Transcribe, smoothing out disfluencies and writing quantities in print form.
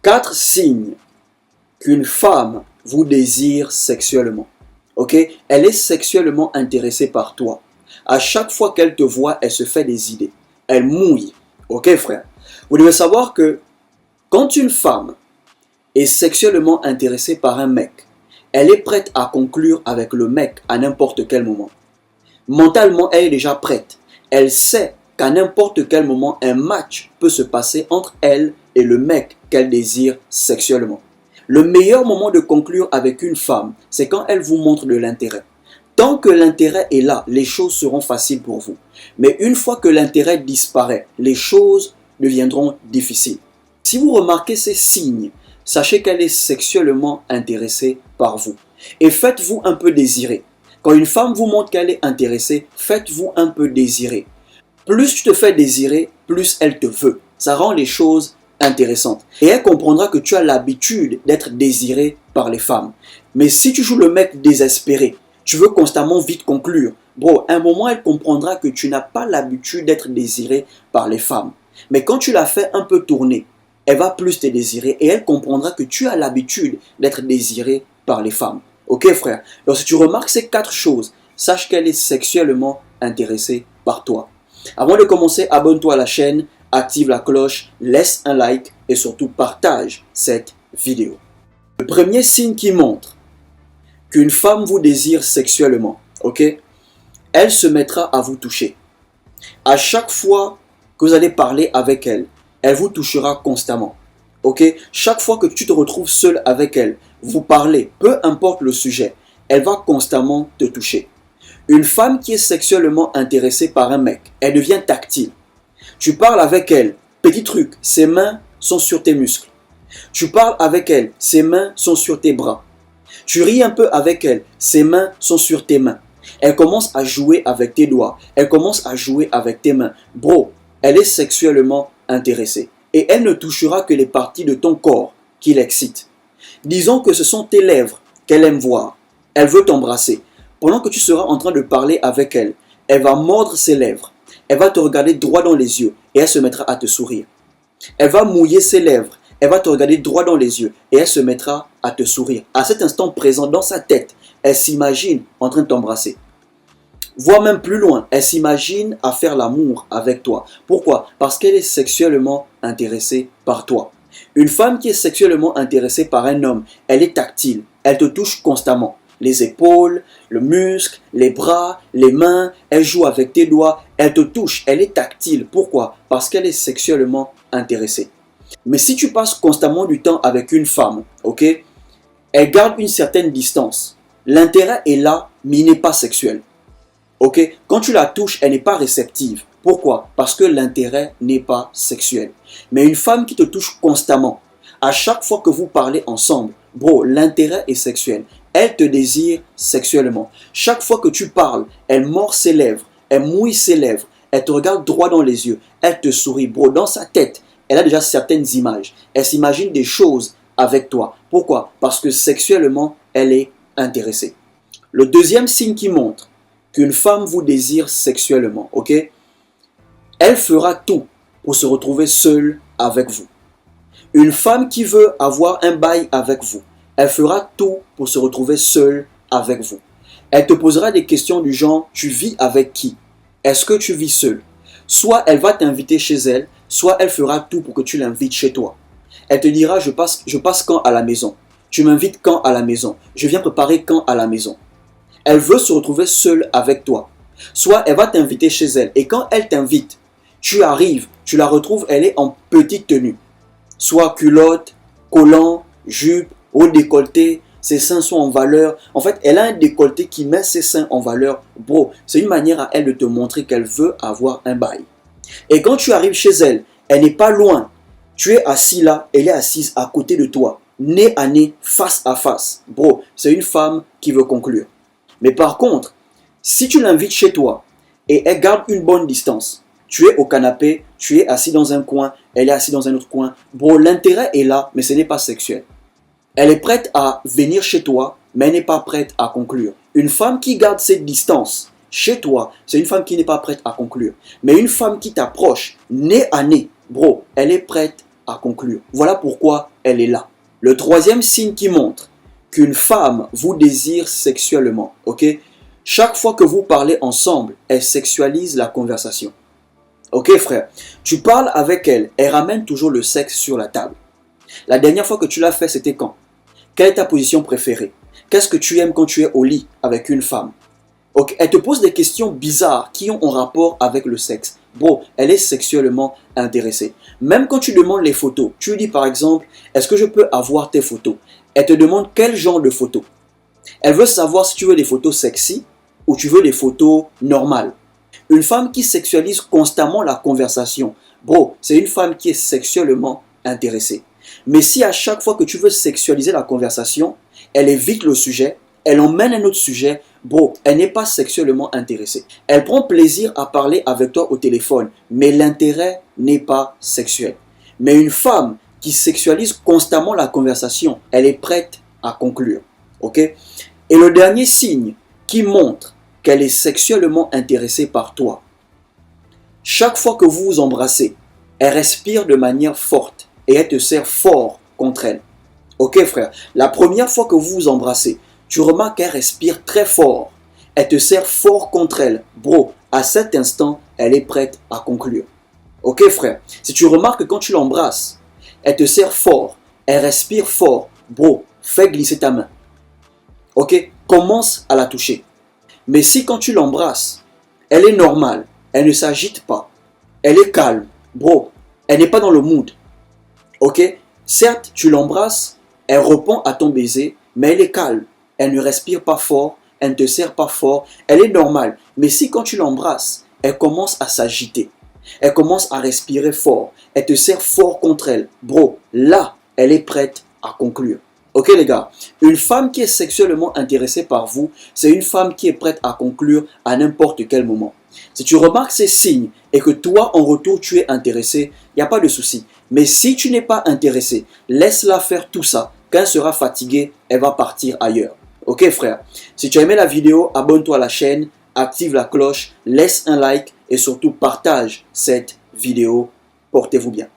4 signes qu'une femme vous désire sexuellement. Ok? Elle est sexuellement intéressée par toi. À chaque fois qu'elle te voit, elle se fait des idées. Elle mouille. Ok, frère? Vous devez savoir que quand une femme est sexuellement intéressée par un mec, elle est prête à conclure avec le mec à n'importe quel moment. Mentalement, elle est déjà prête. Elle sait qu'à n'importe quel moment, un match peut se passer entre elle et le mec qu'elle désire sexuellement. Le meilleur moment de conclure avec une femme, c'est quand elle vous montre de l'intérêt. Tant que l'intérêt est là, les choses seront faciles pour vous. Mais une fois que l'intérêt disparaît, les choses deviendront difficiles. Si vous remarquez ces signes, sachez qu'elle est sexuellement intéressée par vous. Et faites-vous un peu désirer. Quand une femme vous montre qu'elle est intéressée, faites-vous un peu désirer. Plus tu te fais désirer, plus elle te veut. Ça rend les choses intéressantes. Et elle comprendra que tu as l'habitude d'être désiré par les femmes. Mais si tu joues le mec désespéré, tu veux constamment vite conclure, bro, à un moment elle comprendra que tu n'as pas l'habitude d'être désiré par les femmes. Mais quand tu la fais un peu tourner, elle va plus te désirer et elle comprendra que tu as l'habitude d'être désiré par les femmes. Ok frère? Donc si tu remarques ces 4 choses, sache qu'elle est sexuellement intéressée par toi. Avant de commencer, abonne-toi à la chaîne, active la cloche, laisse un like et surtout partage cette vidéo. Le premier signe qui montre qu'une femme vous désire sexuellement, ok? Elle se mettra à vous toucher. À chaque fois que vous allez parler avec elle, elle vous touchera constamment. Ok? Chaque fois que tu te retrouves seul avec elle, vous parlez, peu importe le sujet, elle va constamment te toucher. Une femme qui est sexuellement intéressée par un mec, elle devient tactile. Tu parles avec elle, petit truc, ses mains sont sur tes muscles. Tu parles avec elle, ses mains sont sur tes bras. Tu ris un peu avec elle, ses mains sont sur tes mains. Elle commence à jouer avec tes doigts, elle commence à jouer avec tes mains. Bro, elle est sexuellement intéressée. Et elle ne touchera que les parties de ton corps qui l'excitent. Disons que ce sont tes lèvres qu'elle aime voir. Elle veut t'embrasser. Pendant que tu seras en train de parler avec elle, elle va mordre ses lèvres. Elle va te regarder droit dans les yeux et elle se mettra à te sourire. Elle va mouiller ses lèvres. Elle va te regarder droit dans les yeux et elle se mettra à te sourire. À cet instant présent, dans sa tête, elle s'imagine en train de t'embrasser. Voire même plus loin, elle s'imagine à faire l'amour avec toi. Pourquoi? Parce qu'elle est sexuellement intéressée par toi. Une femme qui est sexuellement intéressée par un homme, elle est tactile. Elle te touche constamment. Les épaules, le muscle, les bras, les mains, elle joue avec tes doigts, elle te touche, elle est tactile. Pourquoi? Parce qu'elle est sexuellement intéressée. Mais si tu passes constamment du temps avec une femme, ok, elle garde une certaine distance. L'intérêt est là, mais il n'est pas sexuel. Ok, quand tu la touches, elle n'est pas réceptive. Pourquoi? Parce que l'intérêt n'est pas sexuel. Mais une femme qui te touche constamment, à chaque fois que vous parlez ensemble, bro, l'intérêt est sexuel. Elle te désire sexuellement. Chaque fois que tu parles, elle mord ses lèvres, elle mouille ses lèvres, elle te regarde droit dans les yeux, elle te sourit, bro, dans sa tête. Elle a déjà certaines images. Elle s'imagine des choses avec toi. Pourquoi? Parce que sexuellement, elle est intéressée. Le deuxième signe qui montre qu'une femme vous désire sexuellement, ok? Elle fera tout pour se retrouver seule avec vous. Une femme qui veut avoir un bail avec vous, elle fera tout pour se retrouver seule avec vous. Elle te posera des questions du genre, tu vis avec qui? Est-ce que tu vis seul? Soit elle va t'inviter chez elle, soit elle fera tout pour que tu l'invites chez toi. Elle te dira, je passe quand à la maison? Tu m'invites quand à la maison? Je viens préparer quand à la maison? Elle veut se retrouver seule avec toi. Soit elle va t'inviter chez elle et quand elle t'invite, tu arrives, tu la retrouves, elle est en petite tenue. Soit culotte, collant, jupe, haut décolleté, ses seins sont en valeur. En fait, elle a un décolleté qui met ses seins en valeur. Bro, c'est une manière à elle de te montrer qu'elle veut avoir un bail. Et quand tu arrives chez elle, elle n'est pas loin. Tu es assis là, elle est assise à côté de toi, nez à nez, face à face. Bro, c'est une femme qui veut conclure. Mais par contre, si tu l'invites chez toi et elle garde une bonne distance, tu es au canapé, tu es assis dans un coin, elle est assise dans un autre coin. Bro, l'intérêt est là, mais ce n'est pas sexuel. Elle est prête à venir chez toi, mais elle n'est pas prête à conclure. Une femme qui garde cette distance chez toi, c'est une femme qui n'est pas prête à conclure. Mais une femme qui t'approche, nez à nez, bro, elle est prête à conclure. Voilà pourquoi elle est là. Le troisième signe qui montre qu'une femme vous désire sexuellement, ok? Chaque fois que vous parlez ensemble, elle sexualise la conversation. Ok frère, tu parles avec elle, elle ramène toujours le sexe sur la table. La dernière fois que tu l'as fait, c'était quand? Quelle est ta position préférée? Qu'est-ce que tu aimes quand tu es au lit avec une femme? Ok, elle te pose des questions bizarres qui ont un rapport avec le sexe. Bro, elle est sexuellement intéressée. Même quand tu demandes les photos, tu lui dis par exemple, est-ce que je peux avoir tes photos? Elle te demande quel genre de photos. Elle veut savoir si tu veux des photos sexy ou tu veux des photos normales. Une femme qui sexualise constamment la conversation, bro, c'est une femme qui est sexuellement intéressée. Mais si à chaque fois que tu veux sexualiser la conversation, elle évite le sujet, elle emmène un autre sujet, bro, elle n'est pas sexuellement intéressée. Elle prend plaisir à parler avec toi au téléphone, mais l'intérêt n'est pas sexuel. Mais une femme qui sexualise constamment la conversation, elle est prête à conclure. Ok? Et le dernier signe qui montre qu'elle est sexuellement intéressée par toi, chaque fois que vous vous embrassez, elle respire de manière forte et elle te serre fort contre elle. Ok frère, la première fois que vous vous embrassez, tu remarques qu'elle respire très fort. Elle te serre fort contre elle. Bro, à cet instant, elle est prête à conclure. Ok frère, si tu remarques que quand tu l'embrasses, elle te serre fort, elle respire fort, bro, fais glisser ta main. Ok, commence à la toucher. Mais si quand tu l'embrasses, elle est normale, elle ne s'agite pas, elle est calme, bro, elle n'est pas dans le mood. Ok, certes, tu l'embrasses, elle répond à ton baiser, mais elle est calme, elle ne respire pas fort, elle ne te serre pas fort, elle est normale. Mais si quand tu l'embrasses, elle commence à s'agiter, elle commence à respirer fort, elle te serre fort contre elle, bro, là, elle est prête à conclure. Ok les gars, une femme qui est sexuellement intéressée par vous, c'est une femme qui est prête à conclure à n'importe quel moment. Si tu remarques ces signes et que toi en retour tu es intéressé, il n'y a pas de souci. Mais si tu n'es pas intéressé, laisse-la faire tout ça. Quand elle sera fatiguée, elle va partir ailleurs. Ok frère, si tu as aimé la vidéo, abonne-toi à la chaîne, active la cloche, laisse un like et surtout partage cette vidéo. Portez-vous bien.